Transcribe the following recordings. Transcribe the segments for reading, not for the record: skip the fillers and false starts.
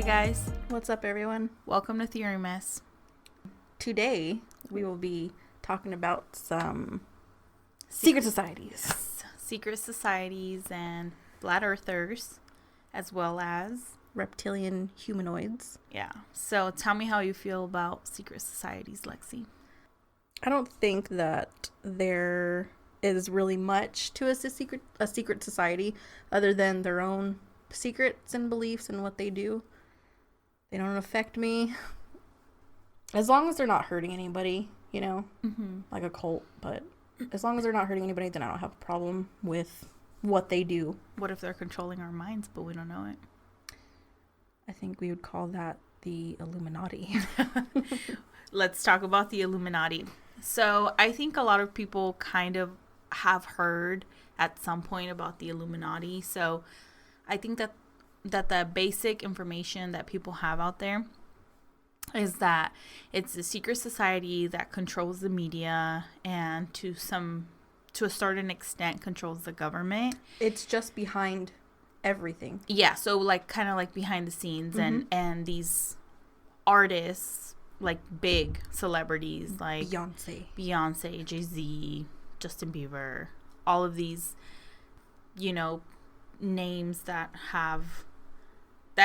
guys. What's up, everyone? Welcome to Theory Mess. Today, we will be talking about some secret societies. Secret societies and flat earthers, as well as Reptilian humanoids. Yeah. So tell me how you feel about secret societies, Lexi. I don't think that there is really much to a secret society other than their own secrets and beliefs and what they do. They don't affect me. As long as they're not hurting anybody, you know, like a cult. But as long as they're not hurting anybody, then I don't have a problem with what they do. What if they're controlling our minds, but we don't know it? I think we would call that the Illuminati. Let's talk about the Illuminati. So I think a lot of people kind of have heard at some point about the Illuminati. So I think that the basic information that people have out there is that it's a secret society that controls the media and to a certain extent controls the government. It's just behind everything. Yeah, so like kind of like behind the scenes and these artists, like big celebrities like Beyonce, Jay-Z, Justin Bieber, all of these, you know, names that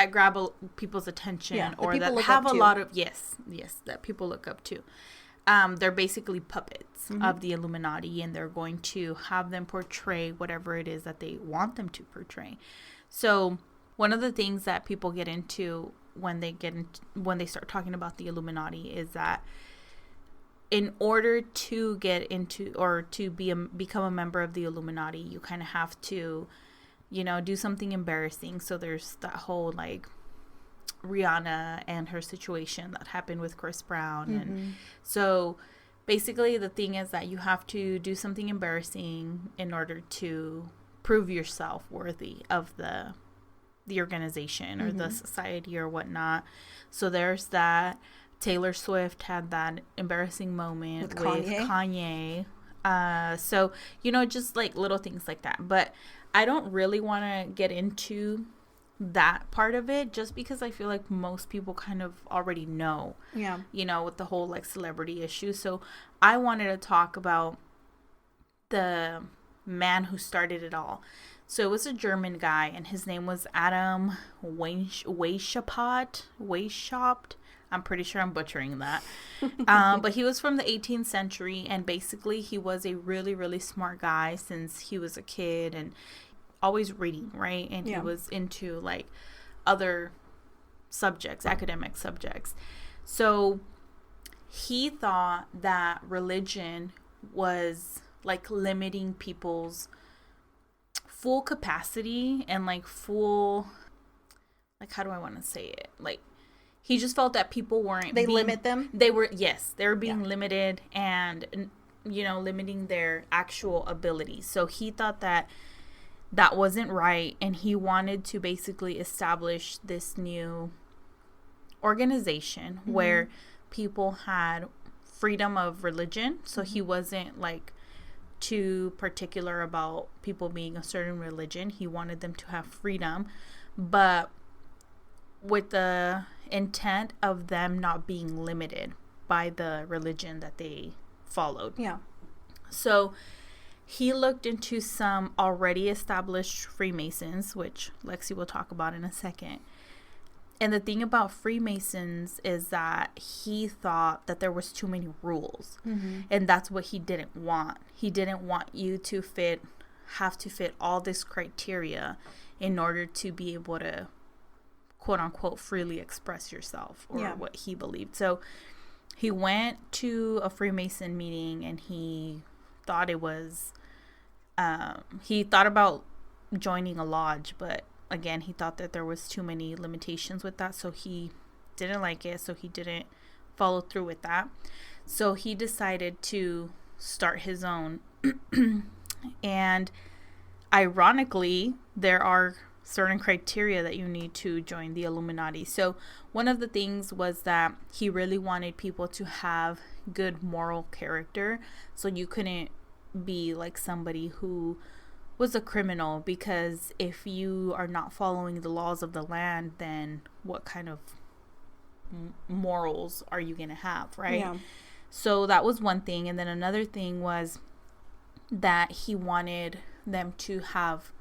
grab people's attention or that have a lot of yes that people look up to. They're basically puppets of the Illuminati, and they're going to have them portray whatever it is that they want them to portray. So one of the things that people get into when they start talking about the Illuminati is that in order to get into or to become a member of the Illuminati, you kind of have to, you know, do something embarrassing. So there's that whole like Rihanna and her situation that happened with Chris Brown. And so basically the thing is that you have to do something embarrassing in order to prove yourself worthy of the organization or the society or whatnot. So there's that. Taylor Swift had that embarrassing moment with Kanye. So, you know, just like little things like that. But I don't really want to get into that part of it just because I feel like most people kind of already know, you know, with the whole like celebrity issue. So I wanted to talk about the man who started it all. So it was a German guy, and his name was Adam Weishaupt. I'm pretty sure I'm butchering that. But he was from the 18th century, and basically he was a really, really smart guy since he was a kid and always reading, right? And he was into like other subjects, academic subjects. So he thought that religion was like limiting people's full capacity and like full, like, how do I want to say it? Like, he just felt that people weren't limit them. They were being limited and, you know, limiting their actual abilities. So he thought that wasn't right, and he wanted to basically establish this new organization where people had freedom of religion. So he wasn't like too particular about people being a certain religion. He wanted them to have freedom, but with the intent of them not being limited by the religion that they followed. Yeah. So he looked into some already established Freemasons, which Lexi will talk about in a second. And the thing about Freemasons is that he thought that there was too many rules. And that's what he didn't want. He didn't want you to have to fit all this criteria in order to be able to, quote unquote, freely express yourself or what he believed. So he went to a Freemason meeting, and he thought it was, he thought about joining a lodge, but again, he thought that there was too many limitations with that, so he didn't like it, so he didn't follow through with that. So he decided to start his own. And ironically, there are certain criteria that you need to join the Illuminati. So one of the things was that he really wanted people to have good moral character. So you couldn't be like somebody who was a criminal, because if you are not following the laws of the land, then what kind of morals are you going to have, right? Yeah. So that was one thing. And then another thing was that he wanted them to have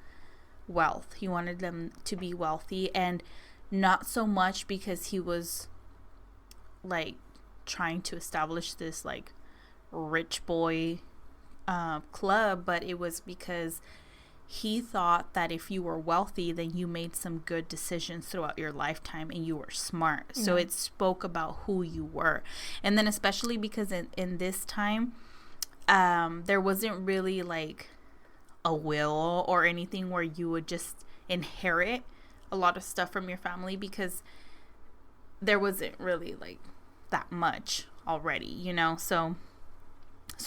wealth. He wanted them to be wealthy, and not so much because he was like trying to establish this like rich boy club, but it was because he thought that if you were wealthy, then you made some good decisions throughout your lifetime and you were smart. Yeah. So it spoke about who you were. And then especially because in this time, there wasn't really like a will or anything where you would just inherit a lot of stuff from your family, because there wasn't really like that much already, you know. So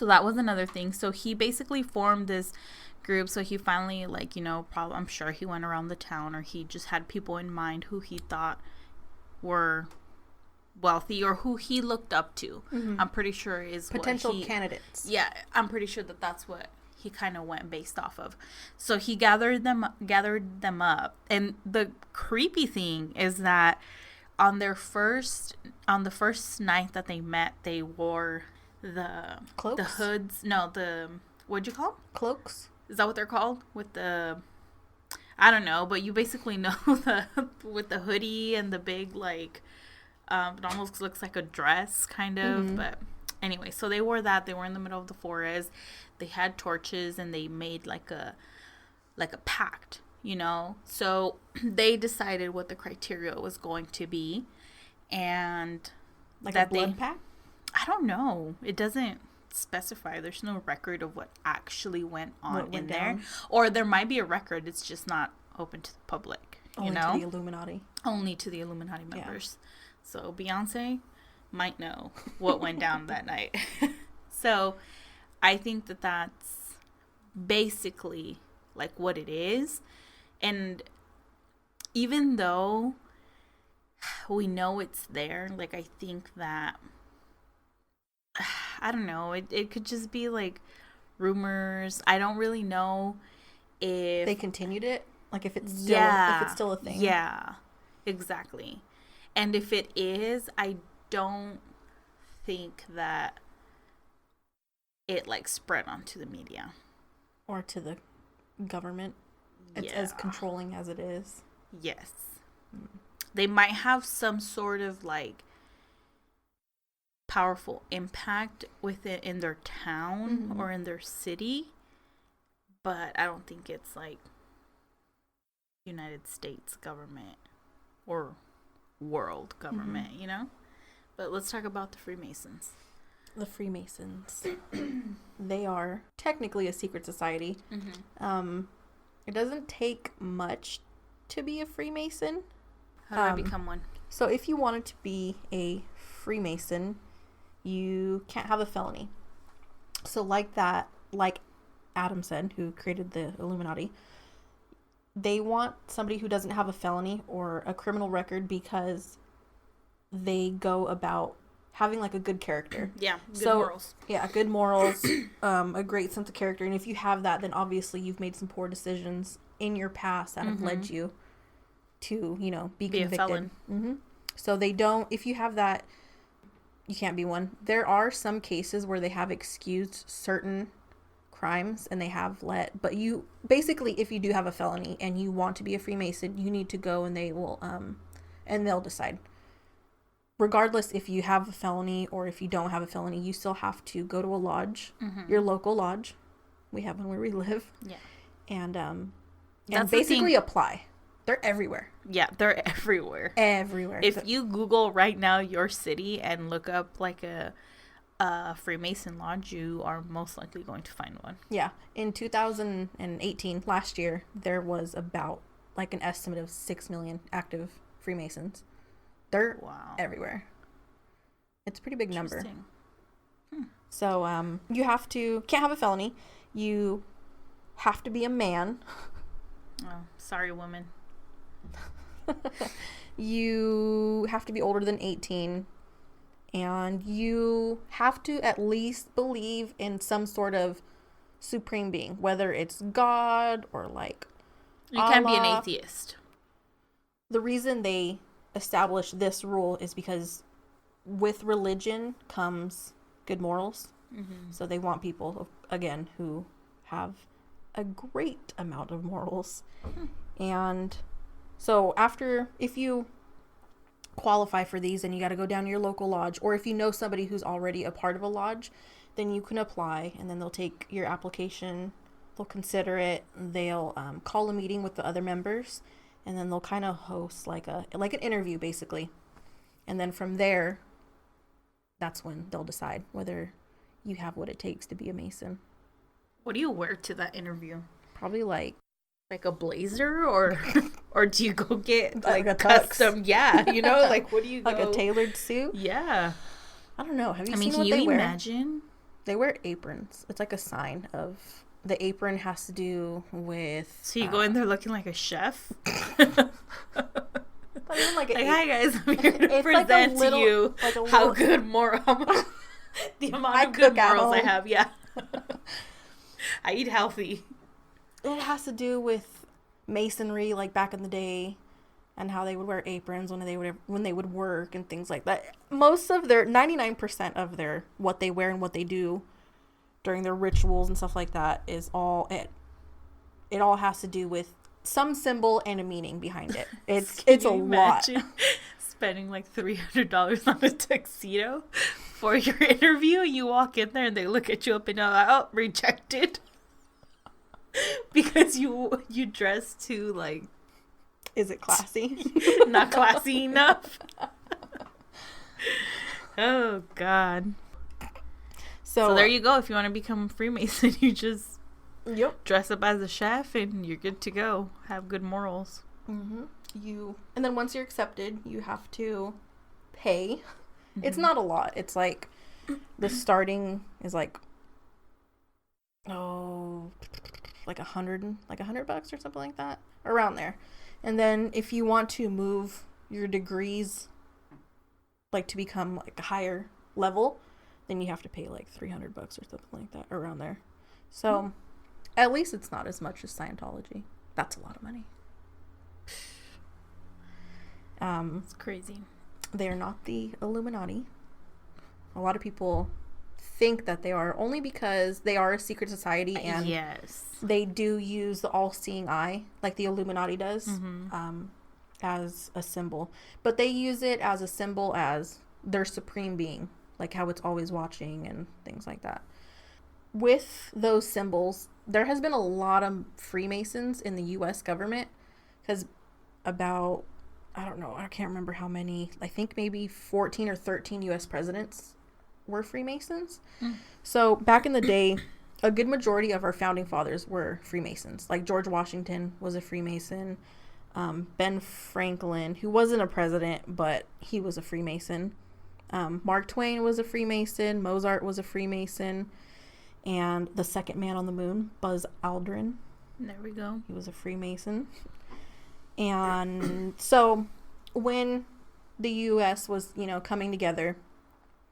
that was another thing. So he basically formed this group. So he finally, like, you know, probably, I'm sure he went around the town, or he just had people in mind who he thought were wealthy or who he looked up to. Mm-hmm. I'm pretty sure is potential candidates. Yeah, I'm pretty sure that's what he kind of went based off of. So he gathered them up, and the creepy thing is that on the first night that they met, they wore the cloaks? The hoods. No, the, what'd you call them? Cloaks. Is that what they're called? With the, I don't know, but you basically know with the hoodie and the big, like, it almost looks like a dress kind of. Mm-hmm. But anyway, so they wore that. They were in the middle of the forest. They had torches, and they made like a pact, you know. So they decided what the criteria was going to be, and like that a blood pact. I don't know. It doesn't specify. There's no record of what actually went on in there, or there might be a record. It's just not open to the public. Only you know, to the Illuminati. Only to the Illuminati members. Yeah. So Beyonce might know what went down that night. So I think that that's basically like what it is. And even though we know it's there, like, I think that, I don't know, it could just be like rumors. I don't really know if they continued it, like if it's still a thing. Yeah, exactly. And if it is, I don't think that it like spread onto the media or to the government. It's as controlling as it is. Yes. They might have some sort of like powerful impact with it in their town, mm-hmm. or in their city, but I don't think it's like United States government or world government, mm-hmm. you know. But let's talk about the Freemasons. The Freemasons. They are technically a secret society. Mm-hmm. It doesn't take much to be a Freemason. How do I become one? So if you wanted to be a Freemason, you can't have a felony. So like Adam said, who created the Illuminati, they want somebody who doesn't have a felony or a criminal record, because they go about having like a good character. Yeah, morals. Yeah, good morals, a great sense of character. And if you have that, then obviously you've made some poor decisions in your past that have mm-hmm. led you to, you know, be convicted. A felon. Mm-hmm. So they don't, if you have that, you can't be one. There are some cases where they have excused certain crimes and they have but you basically, if you do have a felony and you want to be a Freemason, you need to go, and they will and they'll decide. Regardless if you have a felony or if you don't have a felony, you still have to go to a lodge, mm-hmm. your local lodge. We have one where we live. Yeah. And basically apply. They're everywhere. Yeah, they're everywhere. Everywhere. If you Google right now your city and look up like a Freemason lodge, you are most likely going to find one. Yeah. In 2018, last year, there was about like an estimate of 6 million active Freemasons. They're everywhere. It's a pretty big number. So you can't have a felony. You have to be a man. Oh, sorry, woman. You have to be older than 18. And you have to at least believe in some sort of supreme being, whether it's God or like You can't be an Allah. atheist. The reason they established this rule is because with religion comes good morals. Mm-hmm. So they want people, again, who have a great amount of morals. And so if you qualify for these, then you got to go down to your local lodge, or if you know somebody who's already a part of a lodge, then you can apply, and then they'll take your application, they'll consider it, they'll call a meeting with the other members, and then they'll kind of host like an interview basically, and then from there, that's when they'll decide whether you have what it takes to be a Mason. What do you wear to that interview? Probably like a blazer, or or do you go get like a custom? Yeah, like what do you like a tailored suit? Yeah, I don't know. Have you seen can what you they wear? imagine? They wear aprons. It's like a sign of the apron has to do with. So you go in there looking like a chef. Not even like hi guys, I'm here to present to you how good the amount of good morals I have. Yeah, I eat healthy. It has to do with masonry, like back in the day, and how they would wear aprons when they would work and things like that. Most of their 99% of their what they wear and what they do during their rituals and stuff like that is all it. It all has to do with some symbol and a meaning behind it. It's a lot. Spending like $300 on a tuxedo for your interview. You walk in there and they look at you up and down like, oh, rejected. Because you dress too like. Is it classy? Not classy enough. Oh God. So there you go. If you want to become a Freemason, you just dress up as a chef and you're good to go. Have good morals. Mm-hmm. And then once you're accepted, you have to pay. Mm-hmm. It's not a lot. It's like the starting is like like $100 or something like that, around there. And then if you want to move your degrees, like to become like a higher level, then you have to pay like $300 or something like that, around there. So at least it's not as much as Scientology. That's a lot of money. It's crazy. They are not the Illuminati. A lot of people think that they are, only because they are a secret society and they do use the all-seeing eye like the Illuminati does, as a symbol. But they use it as a symbol as their supreme being, like how it's always watching and things like that. With those symbols, there has been a lot of Freemasons in the U.S. government, because about, I don't know, I can't remember how many, I think maybe 14 or 13 U.S. presidents were Freemasons. So back in the day, a good majority of our founding fathers were Freemasons. Like George Washington was a Freemason. Ben Franklin, who wasn't a president, but he was a Freemason. Mark Twain was a Freemason. Mozart was a Freemason. And the second man on the moon, Buzz Aldrin. There we go. He was a Freemason. And so when the U.S. was, coming together,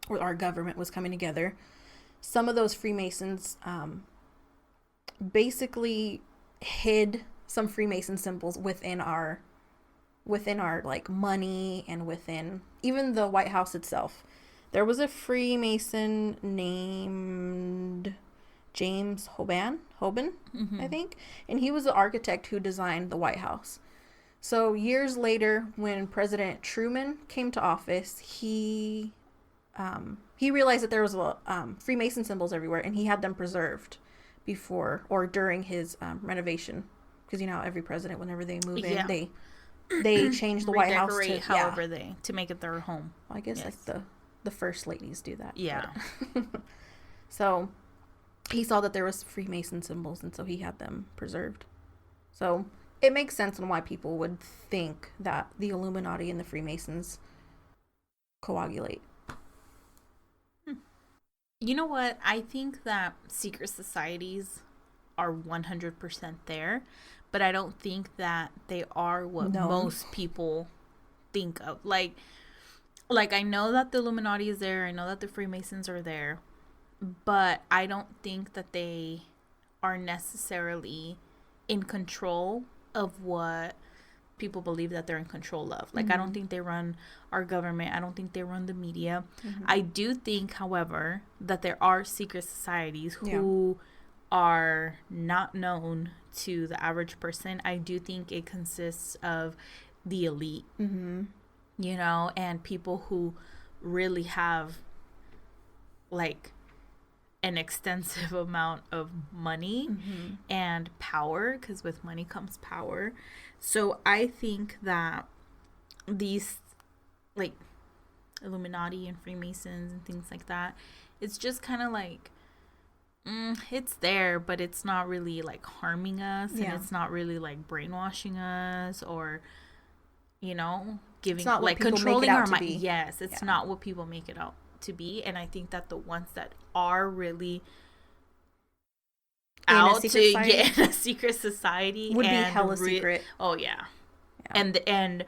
or our government was coming together, some of those Freemasons basically hid some Freemason symbols within our like money, and within even the White House itself. There was a Freemason named James Hoban, I think, and he was the architect who designed the White House. So years later, when President Truman came to office, he realized that there was Freemason symbols everywhere, and he had them preserved before or during his renovation. Because every president, whenever they move in, they change the White House to however to make it their home. Well, I guess like the first ladies do that. Yeah. So he saw that there was Freemason symbols, and so he had them preserved. So it makes sense on why people would think that the Illuminati and the Freemasons coagulate. You know what? I think that secret societies are 100% there, but I don't think that they are what most people think of. Like I know that the Illuminati is there. I know that the Freemasons are there, but I don't think that they are necessarily in control of what people believe that they're in control of. Like, I don't think they run our government. I don't think they run the media. I do think, however, that there are secret societies who are not known to the average person. I do think it consists of the elite, you know, and people who really have, like, an extensive amount of money and power, because with money comes power. So I think that these, like, Illuminati and Freemasons and things like that, it's just kind of like, it's there, but it's not really, like, harming us, and it's not really, like, brainwashing us, or, you know, giving, like, controlling our mind. Yes, it's not what people make it out to be. And I think that the ones that are really out to get a secret society would be hella secret. Oh yeah. And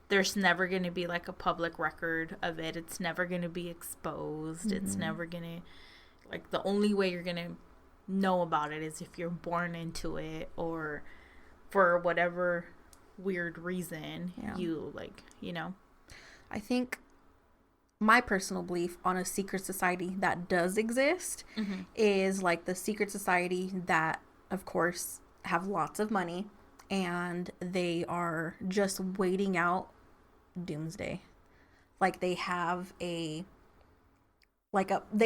there's never going to be, like, a public record of it. It's never going to be exposed. It's never going to, like, the only way you're going to know about it is if you're born into it, or for whatever weird reason you, like, you know. I think my personal belief on a secret society that does exist is, like, the secret society that, of course, have lots of money, and they are just waiting out doomsday. Like, they have they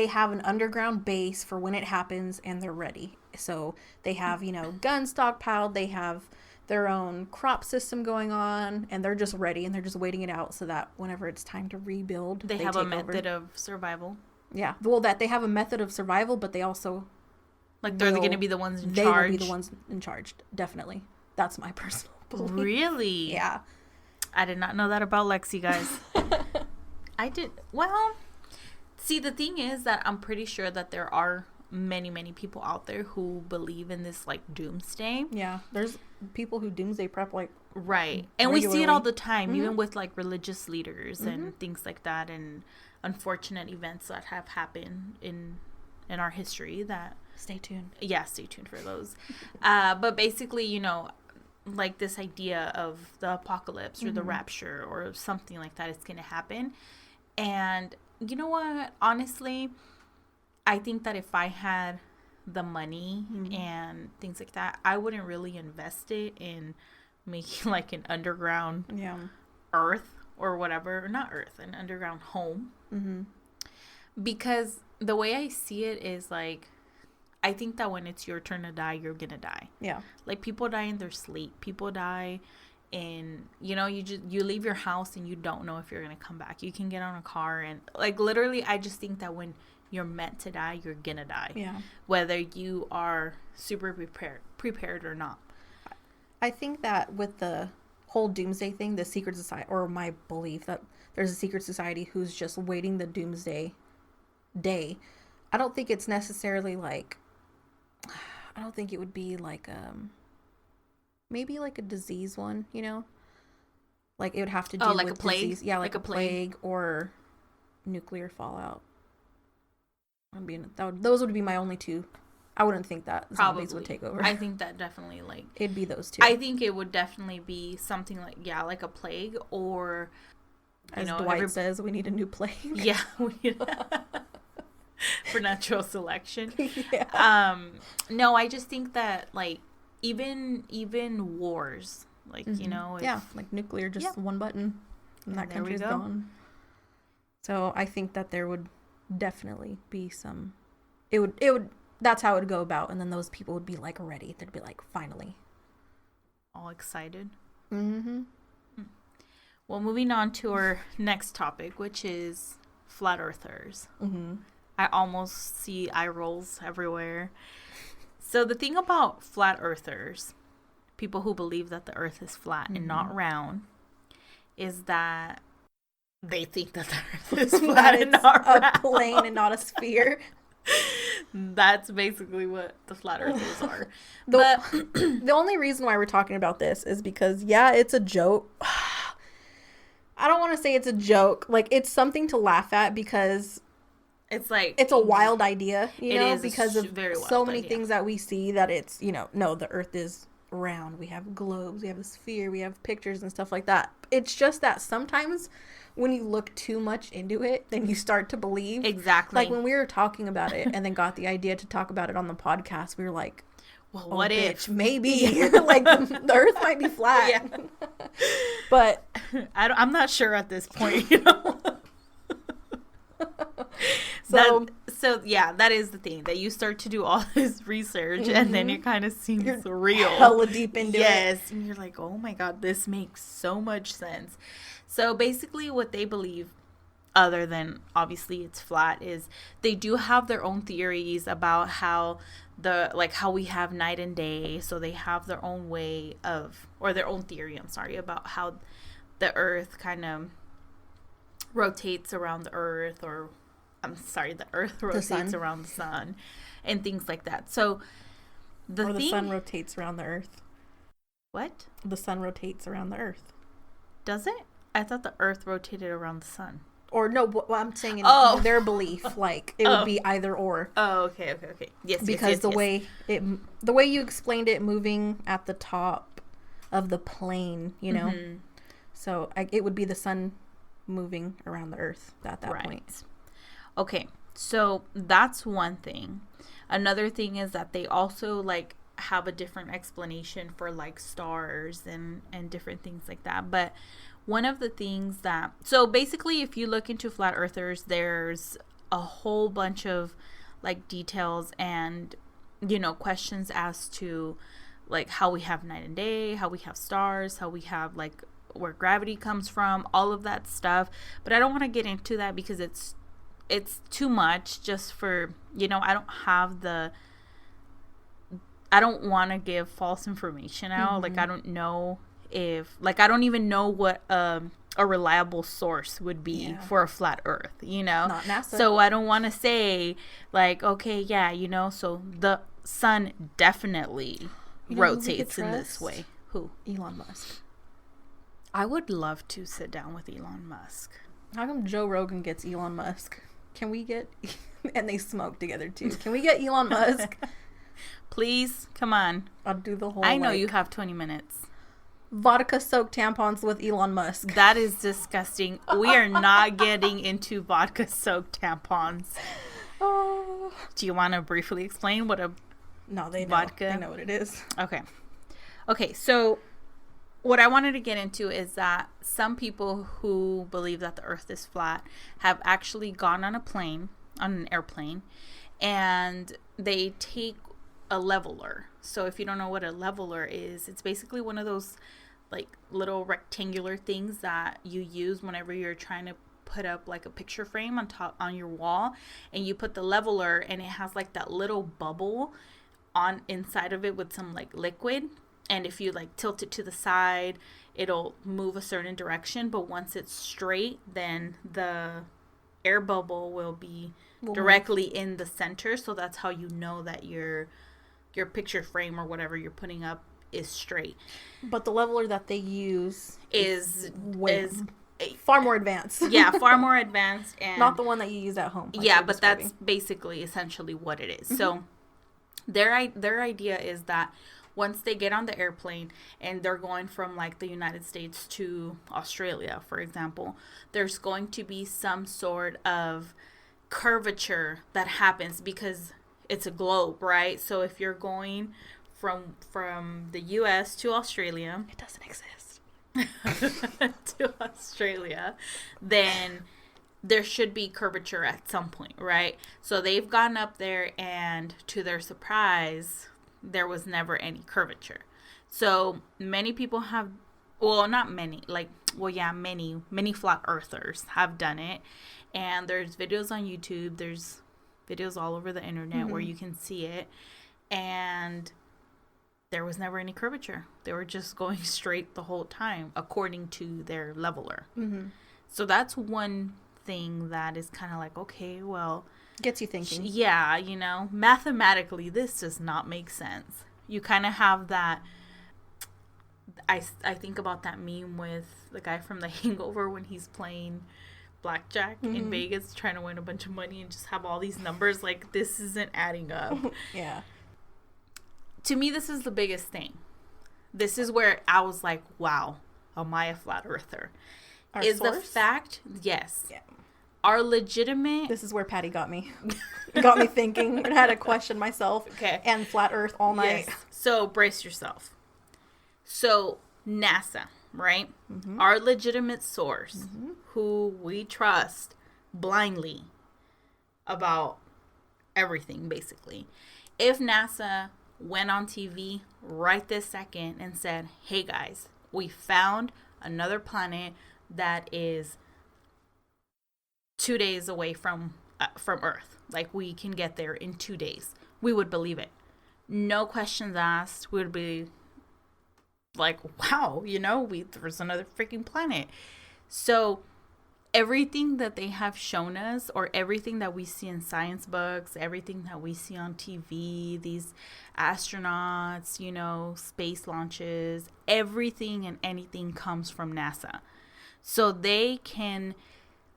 have an underground base for when it happens, and they're ready. So they have, you know, guns stockpiled, they have their own crop system going on, and they're just ready, and they're just waiting it out so that whenever it's time to rebuild, they have a method of survival. Yeah. Well, that they have a method of survival, but they also, like, they're going to be the ones in charge. They will be the ones in charge, definitely. That's my personal belief. Really? Yeah. I did not know that about Lexi, guys. I did. Well, see, the thing is that I'm pretty sure that there are many people out there who believe in this, like, doomsday. Yeah, there's people who doomsday prep, like, right, and regularly. We see it all the time, even with, like, religious leaders and things like that, and unfortunate events that have happened in our history. That stay tuned for those. But basically, you know, like, this idea of the apocalypse or the rapture or something like that is going to happen. And you know what, honestly, I think that if I had the money and things like that, I wouldn't really invest it in making, like, an underground earth or whatever. Not earth, an underground home. Because the way I see it is, like, I think that when it's your turn to die, you're gonna die. Yeah. Like, people die in their sleep. People die in, you know, you leave your house and you don't know if you're gonna come back. You can get on a car and, like, literally, I just think that when you're meant to die, you're gonna die. Yeah. Whether you are super prepared or not. I think that with the whole doomsday thing, the secret society, or my belief that there's a secret society who's just waiting the doomsday day, I don't think it's necessarily, like, I don't think it would be like maybe like a disease one, you know, like, it would have to do like with a plague. Disease. Yeah, like a plague or nuclear fallout. Those would be my only two. I wouldn't think that zombies would take over. I think that definitely, like, it'd be those two. I think it would definitely be something like, like a plague, or, as Dwight says, we need a new plague. Yeah, for natural selection. Yeah. No, I just think that, like, even wars, like, you know, like nuclear, just one button and that country's gone. So I think that there would definitely be some, it would that's how it would go about, and then those people would be, like, ready. They'd be like, finally, all excited. Well, moving on to our next topic, which is flat earthers. I almost see eye rolls everywhere. So the thing about flat earthers, people who believe that the earth is flat and not round, is that they think that the earth is flat and not round. A plane and not a sphere. That's basically what the flat earthers are. The only reason why we're talking about this is because, it's a joke. I don't want to say it's a joke. Like, it's something to laugh at, because It's like, it's a wild idea, you know, because of very so many idea. things that we see that it's, you know, no, the earth is round. We have globes, we have a sphere, we have pictures and stuff like that. It's just that sometimes when you look too much into it, then you start to believe. Exactly. Like when we were talking about it and then got the idea to talk about it on the podcast, we were like, well, what if? Maybe. Like the earth might be flat. Yeah. But I'm not sure at this point, you know. So yeah, that is the thing, that you start to do all this research and then it kind of seems real. Hella deep into it. Yes, and you're like, oh my god, this makes so much sense. So basically what they believe, other than obviously it's flat, is they do have their own theories about how how we have night and day. So they have their own way of, or their own theory, about how the earth kind of rotates around the earth, or the earth rotates around the sun and things like that. So the sun rotates around the earth. What? The sun rotates around the earth. Does it? I thought the earth rotated around the sun. Or no, what I'm saying in their belief, like it would be either or. Oh, okay. Yes, because the way you explained it, moving at the top of the plane, you know, so it would be the sun moving around the earth at that point. Okay, so that's one thing. Another thing is that they also like have a different explanation for like stars and different things like that. But one of the things that, so basically if you look into flat earthers, there's a whole bunch of like details and, you know, questions as to like how we have night and day, how we have stars, how we have like where gravity comes from, all of that stuff. But I don't want to get into that because it's too much just for, you know, I don't want to give false information out. Like I don't know if, like, I don't even know what a reliable source would be for a flat earth, you know. Not NASA. So I don't want to say like, okay, yeah, you know, so the sun definitely rotates in this way. Who? Elon Musk. I would love to sit down with Elon Musk. How come Joe Rogan gets Elon Musk? Can we get, and they smoke together too. Can we get Elon Musk? Please, come on. I'll do the whole, I know you have 20 minutes. Vodka soaked tampons with Elon Musk. That is disgusting. We are not getting into vodka soaked tampons. Oh. Do you want to briefly explain what a vodka? They know what it is. Okay, so what I wanted to get into is that some people who believe that the earth is flat have actually gone on an airplane, and they take a leveler. So if you don't know what a leveler is, it's basically one of those like little rectangular things that you use whenever you're trying to put up like a picture frame on your wall, and you put the leveler and it has like that little bubble on inside of it with some like liquid. And if you like tilt it to the side, it'll move a certain direction. But once it's straight, then the air bubble will be directly in the center. So that's how you know that your picture frame or whatever you're putting up is straight. But the leveler that they use is far more advanced. Yeah, far more advanced. And not the one that you use at home. Like, yeah, but that's basically essentially what it is. So their idea is that once they get on the airplane and they're going from like the United States to Australia, for example, there's going to be some sort of curvature that happens because it's a globe, right? So if you're going from the US to Australia, it doesn't exist. to Australia, then there should be curvature at some point, right? So they've gone up there, and to their surprise, there was never any curvature. So many people have, well, not many, like, well, yeah, many flat earthers have done it. And there's videos on YouTube. There's videos all over the internet where you can see it. And there was never any curvature. They were just going straight the whole time, according to their leveler. So that's one thing that is kind of like, okay, well, gets you thinking. Yeah, you know, mathematically, this does not make sense. You kind of have that. I think about that meme with the guy from The Hangover when he's playing blackjack in Vegas trying to win a bunch of money and just have all these numbers. Like, this isn't adding up. Yeah. To me, this is the biggest thing. This is where I was like, wow, am I a flat earther? Is source? The fact, yes. Yeah. Our legitimate... This is where Patty got me. Got me thinking. I had to question myself. Okay. And flat earth all night. Yes. So, brace yourself. So, NASA, right? Mm-hmm. Our legitimate source, who we trust blindly about everything, basically. If NASA went on TV right this second and said, hey guys, we found another planet that is 2 days away from Earth. Like, we can get there in 2 days. We would believe it. No questions asked. We would be like, wow, there's another freaking planet. So everything that they have shown us, or everything that we see in science books, everything that we see on TV, these astronauts, space launches, everything and anything comes from NASA. So they can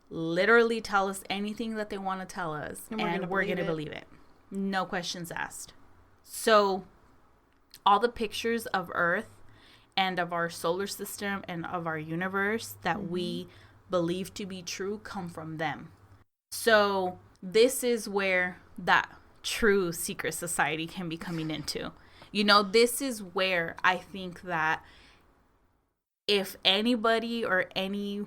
literally tell us anything that they want to tell us, and we're going to believe it. No questions asked. So all the pictures of Earth and of our solar system and of our universe that we believe to be true come from them. So this is where that true secret society can be coming into. This is where I think that if anybody or any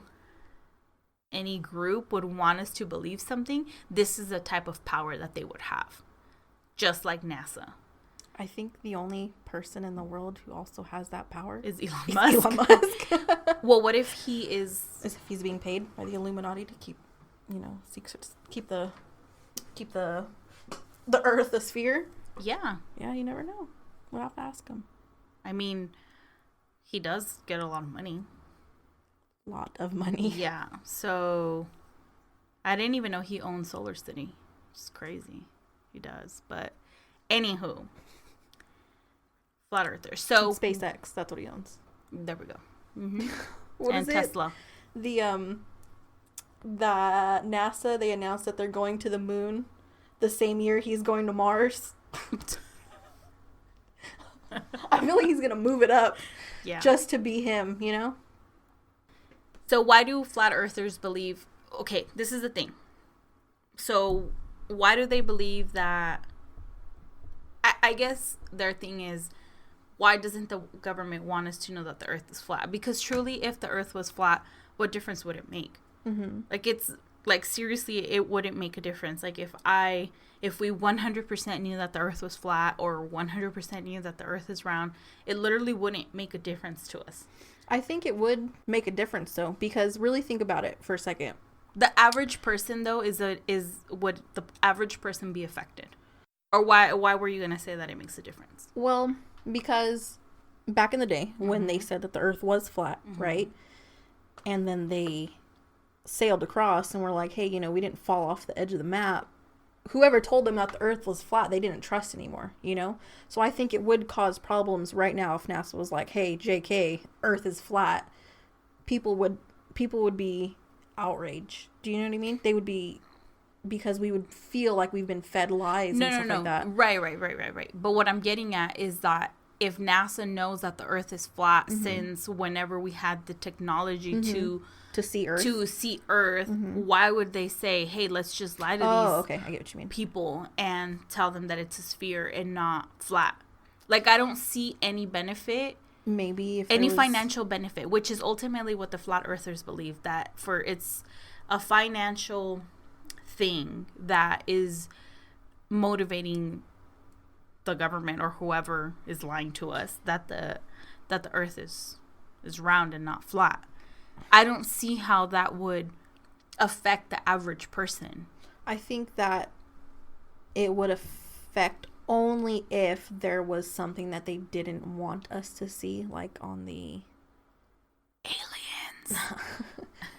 group would want us to believe something, this is the type of power that they would have. Just like NASA. I think the only person in the world who also has that power is Elon Musk. Elon Musk. Well, what if he is... As if he's being paid by the Illuminati to keep, secrets, keep the Earth a sphere? Yeah. Yeah, you never know. We'll have to ask him. I mean, he does get a lot of money. Lot of money. Yeah. So, I didn't even know he owns Solar City. It's crazy. He does. But, anywho... Flat earther. So SpaceX, that's what he owns. There we go. Mm-hmm. And Tesla. The NASA, they announced that they're going to the moon the same year he's going to Mars. I feel like he's gonna move it up, just to be him, So why do flat earthers believe? Okay, this is the thing. So why do they believe that? I guess their thing is, why doesn't the government want us to know that the Earth is flat? Because truly, if the Earth was flat, what difference would it make? Mm-hmm. Like, seriously, it wouldn't make a difference. Like, if we 100% knew that the Earth was flat, or 100% knew that the Earth is round, it literally wouldn't make a difference to us. I think it would make a difference, though, because really think about it for a second. The average person, though, would the average person be affected? Or why were you going to say that it makes a difference? Well, because back in the day when they said that the Earth was flat, right? And then they sailed across and were like, hey, we didn't fall off the edge of the map. Whoever told them that the Earth was flat, they didn't trust anymore, So I think it would cause problems right now if NASA was like, hey, JK, Earth is flat. People would be outraged. Do you know what I mean? They would be... Because we would feel like we've been fed lies and stuff like that. Right. But what I'm getting at is that if NASA knows that the Earth is flat since whenever we had the technology to see Earth, why would they say, hey, let's just lie to these I get what you mean. people and tell them that it's a sphere and not flat? Like, I don't see any benefit. Maybe if any financial benefit, which is ultimately what the flat earthers believe, that it's a financial thing that is motivating the government or whoever is lying to us that the Earth is round and not flat. I don't see how that would affect the average person. I think that it would affect only if there was something that they didn't want us to see, like on the aliens.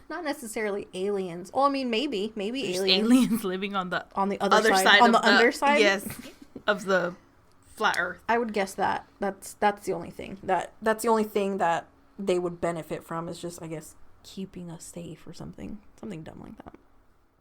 Not necessarily aliens. Well, I mean, maybe aliens. Aliens living on the other side. On the underside? Yes, of the flat Earth. I would guess that's the only thing. That's the only thing that they would benefit from, is just, I guess, keeping us safe or something dumb like that.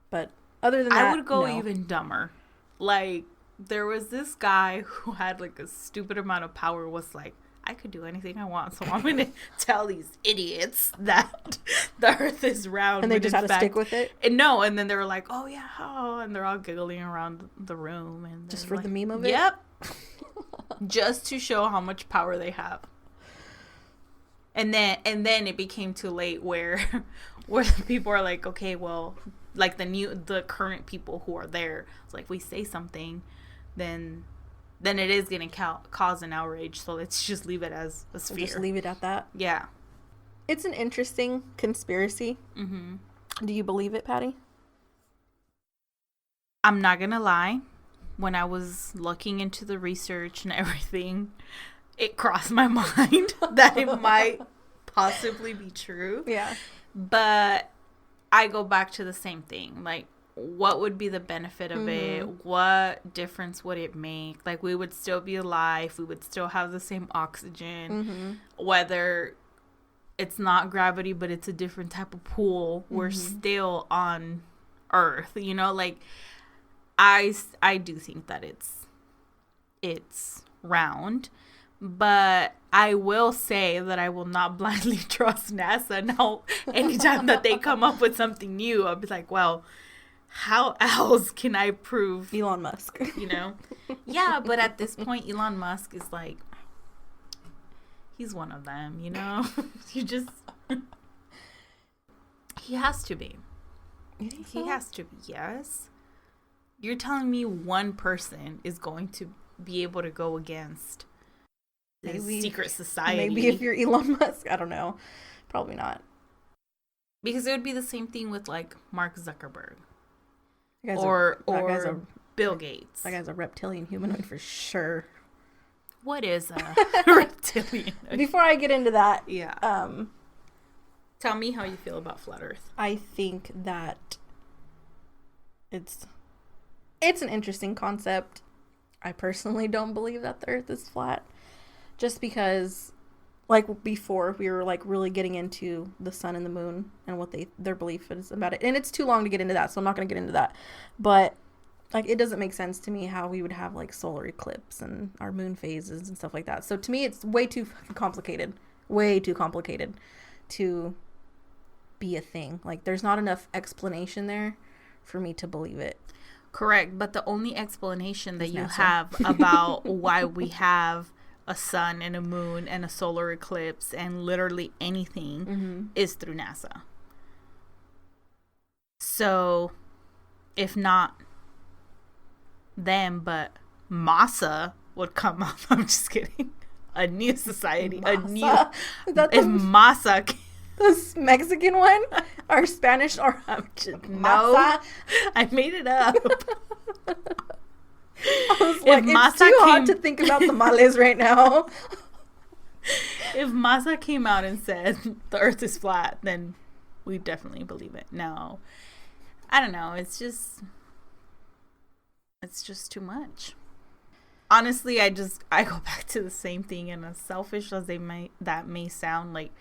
But other than that, I would go no. even dumber. Like, there was this guy who had like a stupid amount of power, was like, I could do anything I want, so I'm gonna tell these idiots that the earth is round. And they just had to stick with it? And then they were like, oh yeah, oh, and they're all giggling around the room. And just for like, the meme of it? Yep. Just to show how much power they have. And then it became too late where the people are like, okay, well, like the current people who are there, it's like, we say something, then it is going to cause an outrage. So let's just leave it as a sphere. Just leave it at that. Yeah. It's an interesting conspiracy. Mm-hmm. Do you believe it, Patty? I'm not going to lie. When I was looking into the research and everything, it crossed my mind that it might possibly be true. Yeah. But I go back to the same thing. Like, what would be the benefit of it? What difference would it make? Like, we would still be alive. We would still have the same oxygen. Whether it's not gravity, but it's a different type of pull, we're still on Earth. You know, like, I do think that it's round. But I will say that I will not blindly trust NASA now. Anytime that they come up with something new, I'll be like, well, how else can I prove Elon Musk? You know? Yeah, but at this point, Elon Musk is like, he's one of them, you know? He has to be. You think so? He has to be, yes. You're telling me one person is going to be able to go against this secret society? Maybe if you're Elon Musk, I don't know. Probably not. Because it would be the same thing with like Mark Zuckerberg or Bill Gates. That guy's a reptilian humanoid for sure. What is a reptilian? Before I get into that, yeah. Tell me how you feel about flat Earth. I think that it's an interesting concept. I personally don't believe that the Earth is flat. Just because, like before, we were like really getting into the sun and the moon and what their belief is about it. And it's too long to get into that, so I'm not going to get into that. But like, it doesn't make sense to me how we would have like solar eclipse and our moon phases and stuff like that. So to me, it's way too complicated to be a thing. Like, there's not enough explanation there for me to believe it. Correct, but the only explanation that you have about why we have a sun and a moon and a solar eclipse and literally anything is through NASA. So, if not them, but Massa would come up. I'm just kidding. A new society, Massa? If Massa. This Mexican one? Or Spanish? Or no, I made it up. I was like, it's too hard to think about tamales right now. If Massa came out and said the Earth is flat, then we definitely believe it. No, I don't know. It's just too much. Honestly, I go back to the same thing, and as selfish as that may sound, like,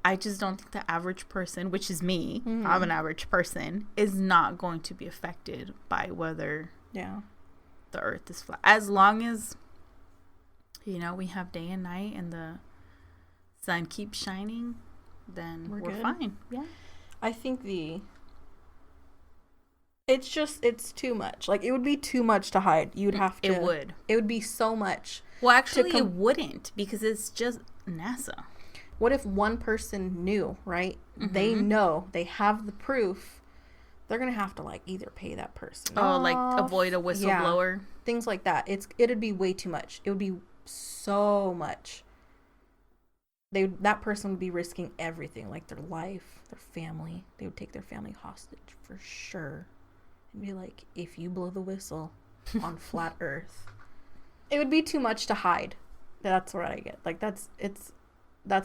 I just don't think the average person, which is me, I'm an average person, is not going to be affected by whether the Earth is flat. As long as, you know, we have day and night and the sun keeps shining, then we're fine. Yeah. I think it's too much. Like, it would be too much to hide. You'd have to. It would be so much. Well, actually, it wouldn't, because it's just NASA. What if one person knew, right? They know, they have the proof. They're going to have to, like, either pay that person off, like, avoid a whistleblower. Yeah, things like that. It'd be way too much. It would be so much. That person would be risking everything, like their life, their family. They would take their family hostage for sure. And be like, if you blow the whistle on flat Earth. It would be too much to hide. That's what I get. Like, that's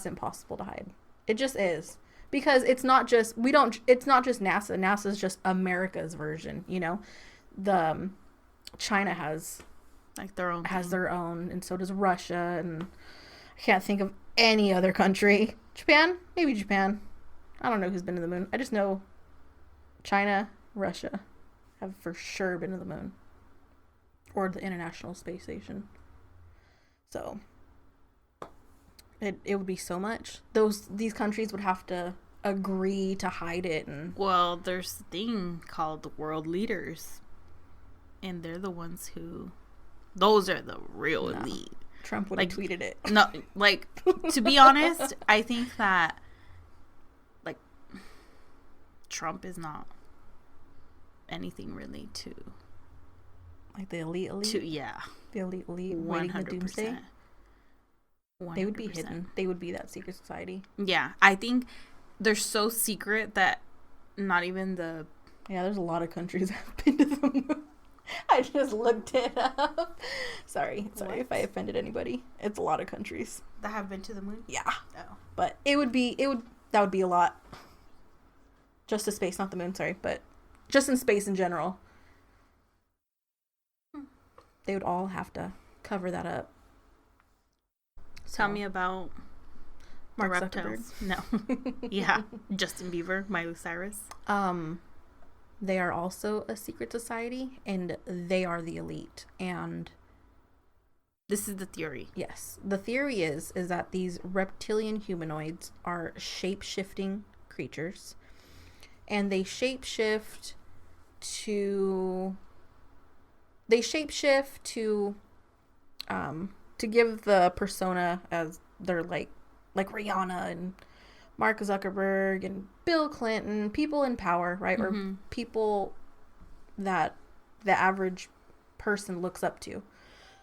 impossible to hide. It just is. Because it's not just NASA. NASA's just America's version, you know. China has like their own, and so does Russia, and I can't think of any other country. Japan? Maybe Japan. I don't know who's been to the moon. I just know China, Russia have for sure been to the moon. Or the International Space Station. So it would be so much. These countries would have to agree to hide it. And well, there's a thing called the world leaders, and they're the ones who, those are the real elite. Trump would have tweeted it. No, like, to be honest, I think that, like, Trump is not anything really to, like, the elite. Yeah, the elite waiting the doomsday. 100%. They would be hidden. They would be that secret society. Yeah, I think they're so secret that not even the... Yeah, there's a lot of countries that have been to the moon. I just looked it up. Sorry if I offended anybody. It's a lot of countries that have been to the moon. Yeah. Oh. But that would be a lot. Just to space, not the moon. Sorry, but just in space in general. They would all have to cover that up. Tell me about Mark reptiles. No. Yeah. Justin Bieber, Miley Cyrus. They are also a secret society, and they are the elite. And this is the theory. Yes. The theory is that these reptilian humanoids are shape-shifting creatures. And they shapeshift to give the persona as they're like Rihanna and Mark Zuckerberg and Bill Clinton, people in power, right? Mm-hmm. Or people that the average person looks up to.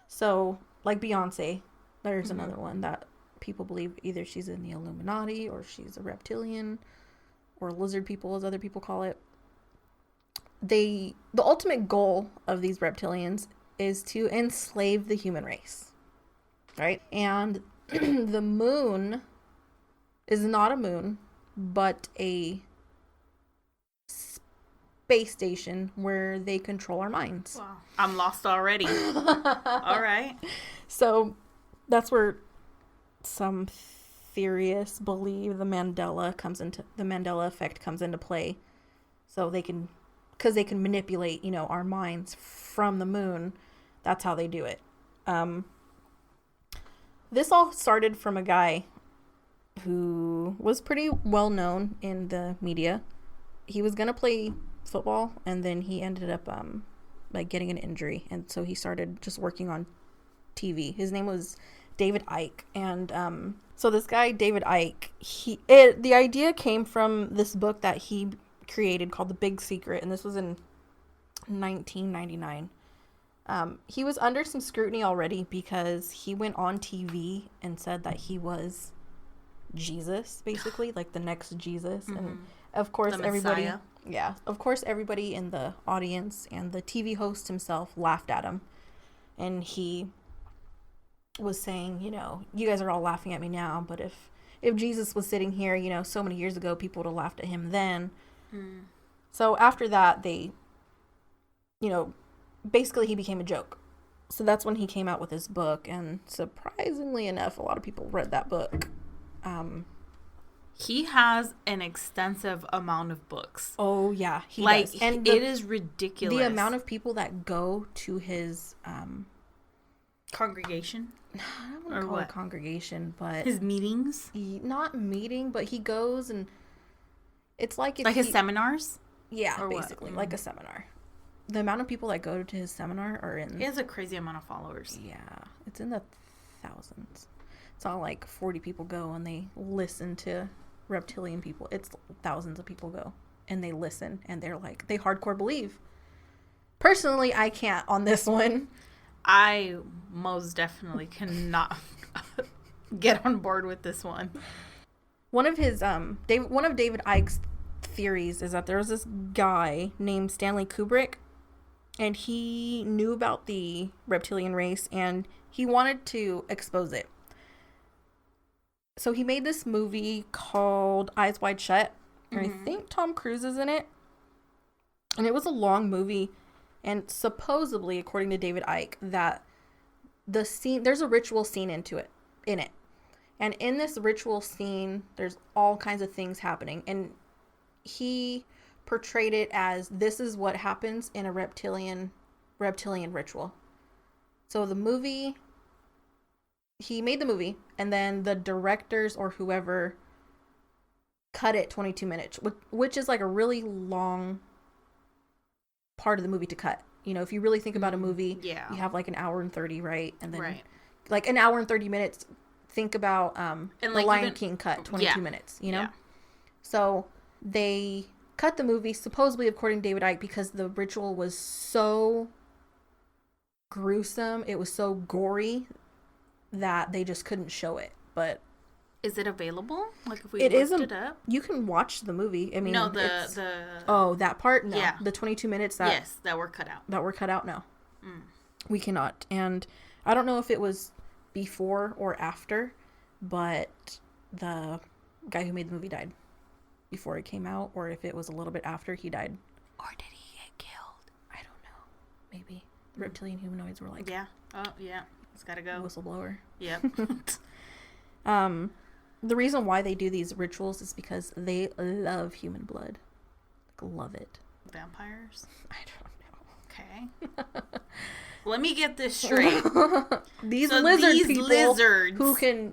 So, like Beyonce, there's another one that people believe either she's in the Illuminati or she's a reptilian or lizard people, as other people call it. The ultimate goal of these reptilians is to enslave the human race, right? And the moon is not a moon, but a space station where they control our minds. Wow. I'm lost already. All right. So that's where some theorists believe the Mandela effect comes into play. So because they can manipulate, our minds from the moon. That's how they do it. This all started from a guy who was pretty well known in the media. He was gonna play football, and then he ended up getting an injury, and so he started just working on TV. His name was David Icke, and so this guy David Icke, the idea came from this book that he created called The Big Secret, and this was in 1999. He was under some scrutiny already because he went on TV and said that he was Jesus, basically, like the next Jesus. Mm-hmm. And of course everybody in the audience and the TV host himself laughed at him, and he was saying, you guys are all laughing at me now, but if Jesus was sitting here, so many years ago, people would have laughed at him then. So after that, they, basically he became a joke. So that's when he came out with his book, and surprisingly enough, a lot of people read that book. He has an extensive amount of books. Oh yeah, he does. And it is ridiculous. The amount of people that go to his congregation. I don't want to call it congregation, but his meetings. Not meeting, but he goes, and it's like his seminars. Yeah, basically like a seminar. The amount of people that go to his seminar are in. He has a crazy amount of followers. Yeah, it's in the thousands. It's not like 40 people go and they listen to reptilian people. It's thousands of people go and they listen, and they're like, they hardcore believe. Personally, I can't on this one. I most definitely cannot get on board with this one. One of David Icke's theories is that there was this guy named Stanley Kubrick, and he knew about the reptilian race and he wanted to expose it. So he made this movie called Eyes Wide Shut, and I think Tom Cruise is in it. And it was a long movie, and supposedly, according to David Icke, that there's a ritual scene in it. And in this ritual scene, there's all kinds of things happening. And he portrayed it as this is what happens in a reptilian ritual. So the movie, he made the movie, and then the directors or whoever cut it 22 minutes, which is like a really long part of the movie to cut. You know, if you really think about a movie, you have like an hour and 30, right? And then like an hour and 30 minutes. Think about the like Lion King cut 22 minutes, you know? Yeah. So they cut the movie, supposedly according to David Icke, because the ritual was so gruesome, it was so gory that they just couldn't show it. But is it available? Like if we looked it up? You can watch the movie. I mean, no, that part? No. Yeah. The 22 minutes that were cut out. That were cut out, no. We cannot. And I don't know if it was before or after, but the guy who made the movie died before it came out, or if it was a little bit after he died. Or did he get killed? I don't know. Maybe. The reptilian humanoids were like... Yeah. Oh, yeah. It's gotta go. Whistleblower. Yep. The reason why they do these rituals is because they love human blood. Like, love it. Vampires? I don't know. Okay. Let me get this straight. These lizards who can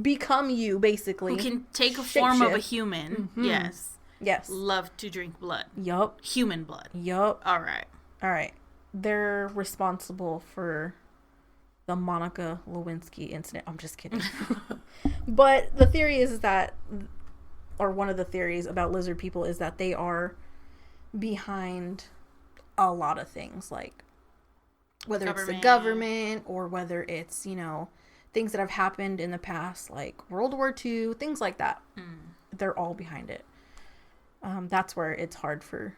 become you, basically. Who can take a form of a human. Mm-hmm. Yes. Love to drink blood. Yup. Human blood. Yup. All right. They're responsible for the Monica Lewinsky incident. I'm just kidding. But the theory is that, or one of the theories about lizard people is that they are behind a lot of things, like whether it's the government or whether it's, you know, things that have happened in the past, like World War II, things like that. They're all behind it. That's where it's hard for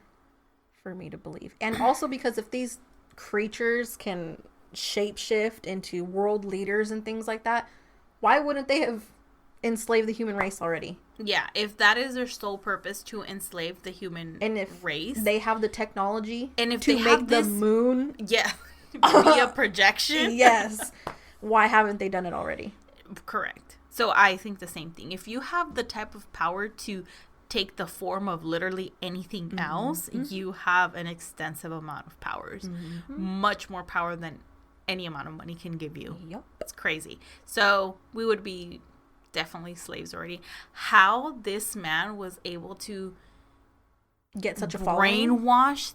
me to believe. And also because if these creatures can shapeshift into world leaders and things like that, why wouldn't they have enslaved the human race already? Yeah, if that is their sole purpose, to enslave the human race. They have the technology and if to make the moon... Yeah. Via projection. Yes. Why haven't they done it already? Correct. So I think the same thing. If you have the type of power to take the form of literally anything else, you have an extensive amount of powers. Much more power than any amount of money can give you. Yep. It's crazy. So we would be definitely slaves already. How this man was able to get such a following, brainwash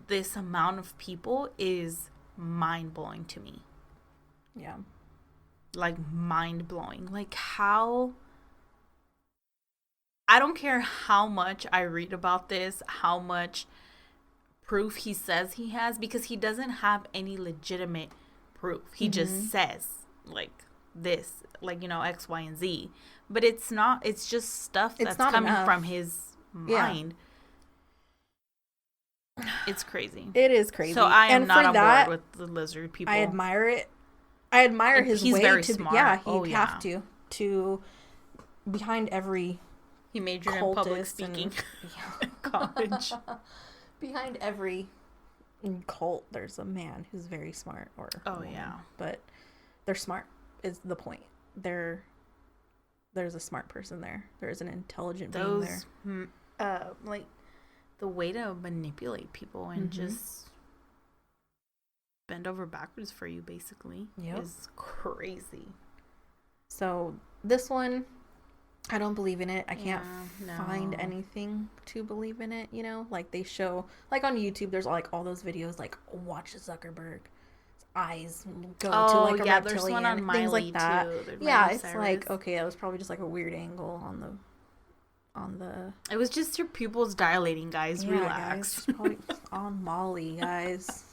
this amount of people is mind-blowing to me. Yeah. Like, mind-blowing. Like, how... I don't care how much I read about this, how much proof he says he has, because he doesn't have any legitimate proof. He just says, like, this, like, you know, X, Y, and Z. But it's not, it's just stuff that's coming from his mind. Yeah. It's crazy. It is crazy. So I am not on board with the lizard people. I admire it. I admire his way very to smart. Yeah, he'd have to behind every he majored in public speaking in college. Behind every cult there's a man who's very smart but they're smart is the point. There's a smart person there. There's an intelligent being there. Like the way to manipulate people and just bend over backwards for you, basically, is crazy. So this one, I don't believe in it. I can't find anything to believe in it, you know? Like they show, like on YouTube, there's like all those videos, like watch Zuckerberg's eyes go to like a reptilian. There's one on Miley, things like that. Too. Yeah, it's Cyrus. Like, okay, it was probably just like a weird angle on the it was just your pupils dilating, guys. Relax. Guys, probably on Molly, guys.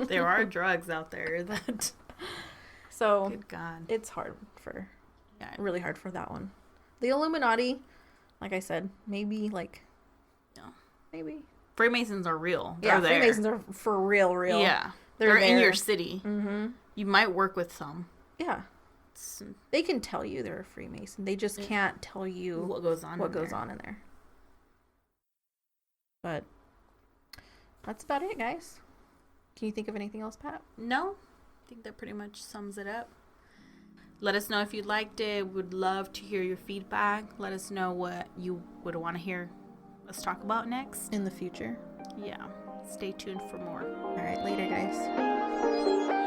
There are drugs out there that so good God. It's really hard for that one. The Illuminati, like I said, maybe maybe Freemasons are real. They're there. Freemasons are for real. Yeah, they're in your city. You might work with some. Yeah. They can tell you they're a Freemason. They just can't tell you what goes on in there. But that's about it, guys. Can you think of anything else, Pat? No. I think that pretty much sums it up. Let us know if you liked it. Would love to hear your feedback. Let us know what you would want to hear us talk about next. In the future. Yeah. Stay tuned for more. All right, later, guys.